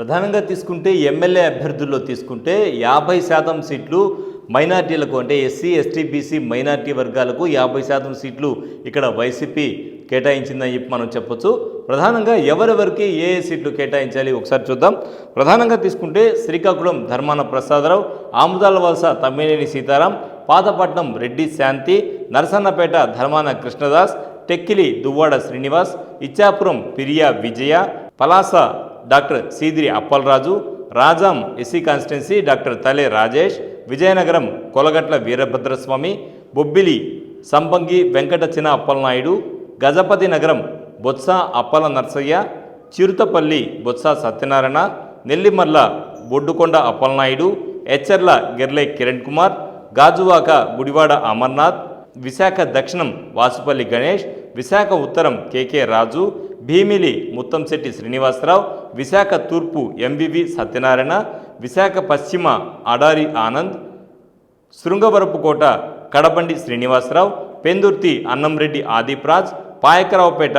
ప్రధానంగా తీసుకుంటే ఎమ్మెల్యే అభ్యర్థుల్లో తీసుకుంటే 50% సీట్లు మైనార్టీలకు అంటే ఎస్సీ ఎస్టీ బీసీ మైనార్టీ వర్గాలకు 50% సీట్లు ఇక్కడ వైసీపీ కేటాయించిందని చెప్పి మనం చెప్పొచ్చు. ప్రధానంగా ఎవరెవరికి ఏ సీట్లు కేటాయించాలి ఒకసారి చూద్దాం. ప్రధానంగా తీసుకుంటే Srikakulam Dharmana Prasada Rao, Amadalavalasa Tammineni Sitaram, Pathapatnam Reddy Shanti, Narasannapeta Dharmana Krishnadas, Tekkali Duvvada Srinivas, Ichchapuram Piriya Vijaya, Palasa doctor Seediri Appalaraju, Rajam SC constituency doctor Tale Rajesh, Vizianagaram Kolagatla Veerabhadraswamy, Bobbili సంబంగి Venkata చిన అప్పలనాయుడు, గజపతి నగరం బొత్స అప్పల నర్సయ్య, చిరుతపల్లి బొత్స సత్యనారాయణ, నెల్లిమర్ల బొడ్డుకొండ అప్పలనాయుడు, ఎచ్చర్ల గిర్లే కిరణ్ కుమార్, గాజువాక గుడివాడ అమర్నాథ్, విశాఖ దక్షిణం వాసుపల్లి గణేష్, విశాఖ ఉత్తరం కేకే రాజు, భీమిలి ముత్తంశెట్టి శ్రీనివాసరావు, విశాఖ తూర్పు ఎంవివి సత్యనారాయణ, విశాఖ పశ్చిమ అడారి ఆనంద్, శృంగవరపుకోట కడబండి శ్రీనివాసరావు, పెందుర్తి అన్నంరెడ్డి ఆదిప్రాజ్, పాయకరావుపేట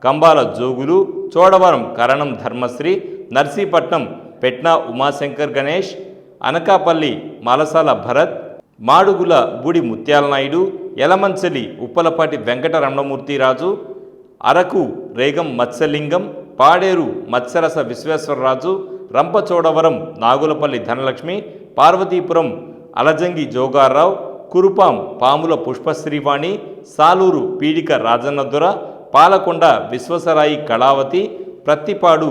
కంబాల జోగులు, చోడవరం కరణం ధర్మశ్రీ, నర్సీపట్నం పెట్నా ఉమాశంకర్ గణేష్, అనకాపల్లి మాలసాల భరత్, మాడుగుల బూడి ముత్యాల నాయుడు, యలమంచలి ఉప్పలపాటి వెంకట రమణమూర్తిరాజు, అరకు రేగం మత్స్యలింగం, పాడేరు మత్స్యరస విశ్వేశ్వరరాజు, రంపచోడవరం నాగులపల్లి ధనలక్ష్మి, పార్వతీపురం అలజంగి జోగారావు, కురుపాం పాముల పుష్పశ్రీవాణి, సాలూరు పీడిక రాజన్నదుర, పాలకొండ విశ్వసరాయి కళావతి, ప్రత్తిపాడు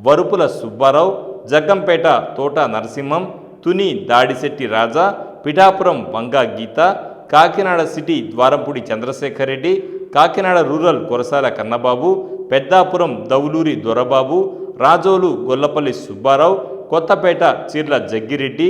వరుపుల సుబ్బారావు, జగ్గంపేట తోట నరసింహం, తుని దాడిశెట్టి రాజా, పిఠాపురం వంగా గీత, కాకినాడ సిటీ ద్వారంపూడి చంద్రశేఖర్ రెడ్డి, కాకినాడ రూరల్ కురసాల కన్నబాబు, పెద్దాపురం దౌలూరి దొరబాబు, రాజోలు గొల్లపల్లి సుబ్బారావు, కొత్తపేట చీర్ల జగ్గిరెడ్డి,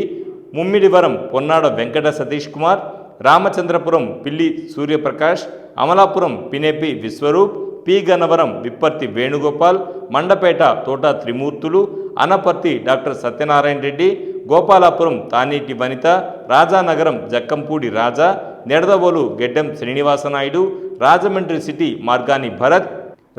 ముమ్మిడివరం పొన్నాడ వెంకట సతీష్ కుమార్, రామచంద్రపురం పిల్లి సూర్యప్రకాష్, అమలాపురం పినేపి విశ్వరూప్, పి గన్నవరం విప్పర్తి వేణుగోపాల్, మండపేట తోట త్రిమూర్తులు, అనపర్తి డాక్టర్ సత్యనారాయణ రెడ్డి, గోపాలాపురం తానీటి వనిత, రాజానగరం జక్కంపూడి రాజా, నెడదవోలు గెడ్డెం శ్రీనివాసనాయుడు, రాజమండ్రి సిటీ మార్గాని భరత్,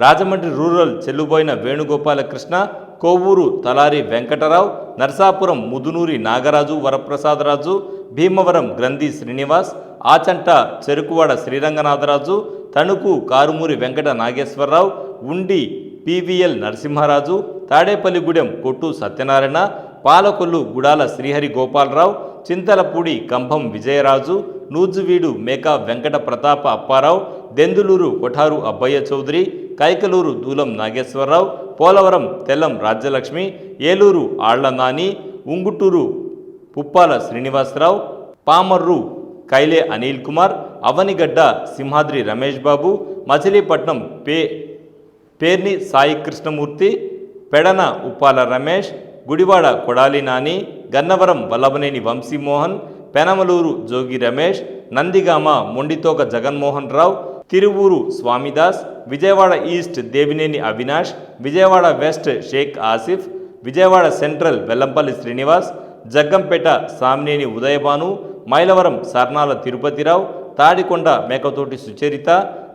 రాజమండ్రి రూరల్ చెల్లుబోయిన వేణుగోపాలకృష్ణ, కోవూరు తలారి వెంకటరావు, నర్సాపురం ముదునూరి నాగరాజు వరప్రసాదరాజు, భీమవరం గ్రంథి శ్రీనివాస్, ఆచంట చెరుకువాడ శ్రీరంగనాథరాజు, తణుకు కారుమూరి వెంకట నాగేశ్వరరావు, ఉండి పివిఎల్ నరసింహరాజు, తాడేపల్లిగూడెం కొట్టు సత్యనారాయణ, పాలకొల్లు గుడాల శ్రీహరి గోపాలరావు, చింతలపూడి కంభం విజయరాజు, నూజువీడు మేకా వెంకట ప్రతాప అప్పారావు, దెందులూరు కొఠారు అబ్బయ్య చౌదరి, కైకలూరు దూలం Nageswararao, Polavaram Tellam Rajyalakshmi, Eluru Alla Nani, Unguturu Puppala Srinivasarao, Pamarru కైలే Anil Kumar, Avanigadda Simhadri Ramesh Babu, Machilipatnam Perni Sai Krishnamurthy, Pedana Uppala Ramesh, Gudivada Kodali Nani, Gannavaram Vallabhaneni Vamsi Mohan, Penamaluru Jogi Ramesh, Nandigama Mondithoka Jaganmohan Rao, Tiruvuru Swamidas, Vijayawada east Devineni Avinash, Vijayawada west Sheikh Asif, Vijayawada central Vellampalli Srinivas, Jaggampeta Samineni Udayabhanu, Mylavaram Sarnala Tirupathirao, Tadikonda Mekathoti Sucharitha,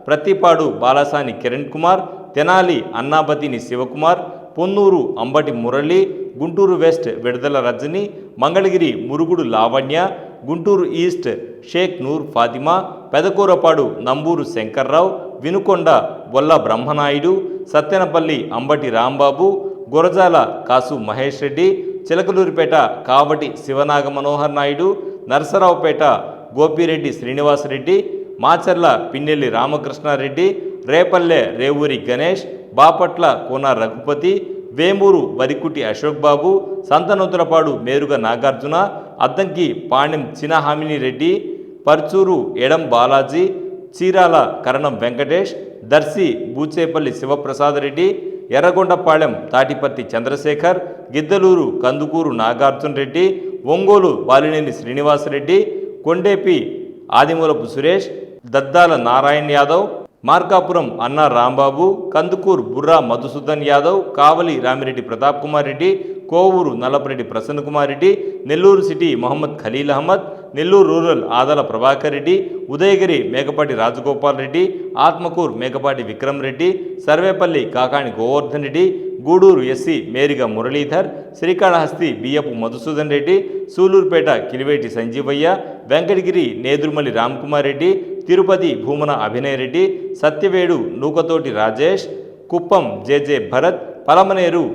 Prathipadu Balasani Kiran Kumar, Tenali Annabathini Shivakumar, Ponnuru Ambati Murali, Guntur west విడుదల రజని, మంగళగిరి మురుగుడు లావణ్య, గుంటూరు ఈస్ట్ షేక్ నూర్ ఫాతిమా, పెదకూరపాడు నంబూరు శంకర్రావు, వినుకొండ బొల్ల బ్రహ్మనాయుడు, సత్తెనపల్లి అంబటి రాంబాబు, గురజాల కాసు మహేష్ రెడ్డి, చిలకలూరిపేట కావటి శివనాగ మనోహర్ నాయుడు, నరసరావుపేట గోపిరెడ్డి శ్రీనివాసరెడ్డి, మాచర్ల పిన్నెల్లి రామకృష్ణారెడ్డి, రేపల్లె రేవూరి గణేష్, బాపట్ల కోన రఘుపతి, వేమూరు వరికుటి అశోక్ బాబు, సంతనూతలపాడు మేరుగ నాగార్జున, అద్దంకి పాణెం చినహామిని రెడ్డి, పర్చూరు ఎడం బాలాజీ, చీరాల కరణం Venkatesh, Darsi Boochepalli Sivaprasad Reddy, Yerragondapalem Tatiparthi Chandrasekhar, Giddalur Kandukur Nagarjuna Reddy, Ongole Balineni Srinivasa Reddy, Kondepi Adimulapu Suresh, Daddala Narayana Yadav, Markapuram Anna Rambabu, Kandukur Burra Madhusudan Yadav, Kavali Ramireddy Pratap Kumar Reddy, Kovur Nallapareddy Prasanna Kumar Reddy, Nellore city Mohammed Khalil Ahmed, Nellore rural Adala Prabhakar Reddy, Udayagiri Mekapati Rajagopal Reddy, Atmakur Mekapati Vikram Reddy, Sarvepalli Kakani Govardhan Reddy, Gudur SC Meriga Muralidhar, Srikalahasti Biyyapu Madhusudan Reddy, Sullurpeta Kiliveti Sanjeevaiah, Venkatagiri Nedurumalli Ramkumar Reddy, Tirupati Bhumana Abhinay Reddy, Satyavedu Nukathoti Rajesh, Kuppam JJ Bharat, Palamaner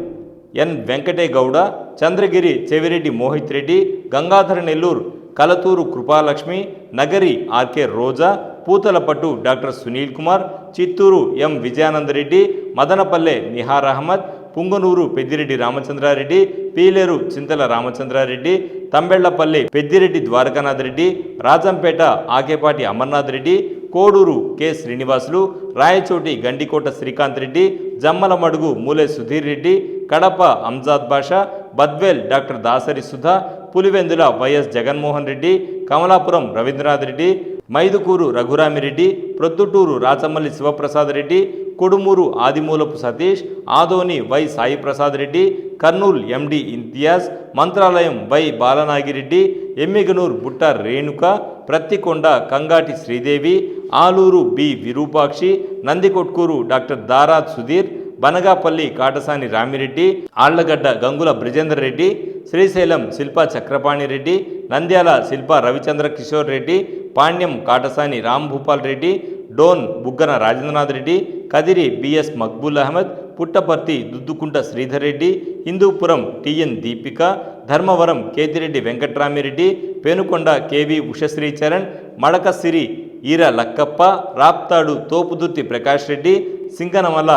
N Venkategowda, Chandragiri Chevireddy Mohith Reddy, Gangadhara Nellore Kalathur Krupalakshmi, Nagari RK Roja, Puthalapattu doctor Sunil Kumar, Chittoor M Vijayanandareddy, Madanapalle Nihar Ahmed, Punganur Peddireddy Ramachandrareddy, Pileru Chintala Ramachandrareddy, Thamballapalle Peddireddy Dwarakanath Reddy, Rajampet Akepati Amarnath Reddy, Kodur K Srinivasulu, Rayachoti Gandikota Srikanth Reddy, Jammalamadugu Mule Sudheer Reddy, Kadapa Amzad Basha, Badvel doctor Dasari Sudha, Pulivendula YS Jaganmohan Reddy, Kamalapuram Ravindranath Reddy, Mydukur Raghuramireddy, Proddatur Rachamalli Sivaprasad Reddy, Kodumur Adimulapu Satish, Adoni why Sai Prasad Reddy, Kurnool MD Imtiaz, Mantralayam Y Balanagireddy, Yemmiganur Butta Renuka, Pattikonda Kangati Sridevi, Alur B Virupakshi, Nandikotkur doctor Darad Sudheer, Banaganapalle Katasani Ramireddy, Allagadda Gangula Brijendra Reddy, Srisailam Shilpa Chakrapani Reddy, Nandyal Shilpa Ravichandra Kishore Reddy, Panyam Katasani Rambhupal Reddy, Dhone Buggana Rajendranath Reddy, Kadiri BS Maqbool Ahmed, Puttaparthi Duddukunta Sreedhar Reddy, Hindupur TN Deepika, Dharmavaram Kethireddy Venkatramireddy, Penukonda KV Ushasricharan, Madakasira Eera Lakkappa, Raptadu Thopudurthi Prakash Reddy, Singanamala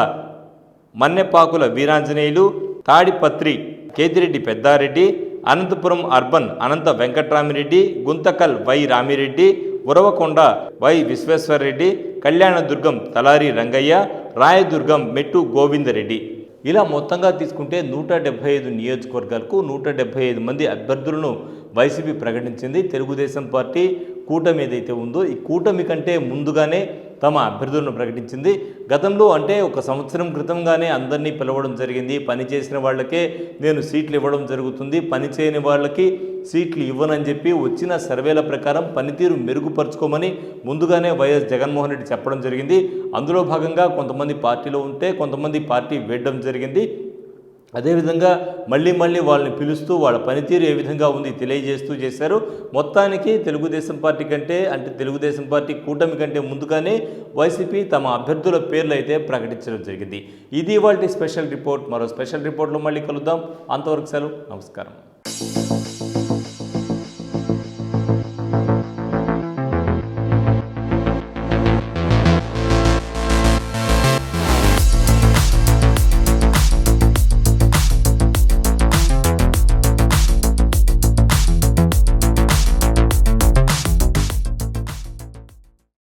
Mannepakula Veeranjaneyulu, Tadipatri Kethireddy Peddareddy, Anantapur urban Anantha Venkatramireddy, Guntakal Y Ramireddy, Uravakonda Y Visweswarareddy, Kalyandurg Talari Rangaiah, Rayadurg Mettu Govindareddy. ఇలా మొత్తంగా తీసుకుంటే 175 నియోజకవర్గాలకు 175 మంది అభ్యర్థులను వైసీపీ ప్రకటించింది. తెలుగుదేశం పార్టీ కూటమి ఏదైతే ఉందో ఈ కూటమి కంటే ముందుగానే తమ అభ్యర్థులను ప్రకటించింది. గతంలో అంటే ఒక సంవత్సరం క్రితంగానే అందరినీ పిలవడం జరిగింది. పని చేసిన వాళ్ళకే నేను సీట్లు ఇవ్వడం జరుగుతుంది, పని చేయని వాళ్ళకి సీట్లు ఇవ్వనని చెప్పి వచ్చిన సర్వేల ప్రకారం పనితీరు మెరుగుపరుచుకోమని ముందుగానే వైఎస్ జగన్మోహన్ రెడ్డి చెప్పడం జరిగింది. అందులో భాగంగా కొంతమంది పార్టీలో ఉంటే కొంతమంది పార్టీ వేయడం జరిగింది. అదేవిధంగా మళ్ళీ వాళ్ళని పిలుస్తూ వాళ్ళ పనితీరు ఏ విధంగా ఉంది తెలియజేస్తూ చేశారు. మొత్తానికి తెలుగుదేశం పార్టీ కంటే అంటే తెలుగుదేశం పార్టీ కూటమి కంటే ముందుగానే వైసీపీ తమ అభ్యర్థుల పేర్లు అయితే ప్రకటించడం జరిగింది. ఇది ఇవాల్టి స్పెషల్ రిపోర్ట్. మరో స్పెషల్ రిపోర్ట్లో మళ్ళీ కలుద్దాం. అంతవరకు సెలవు. నమస్కారం.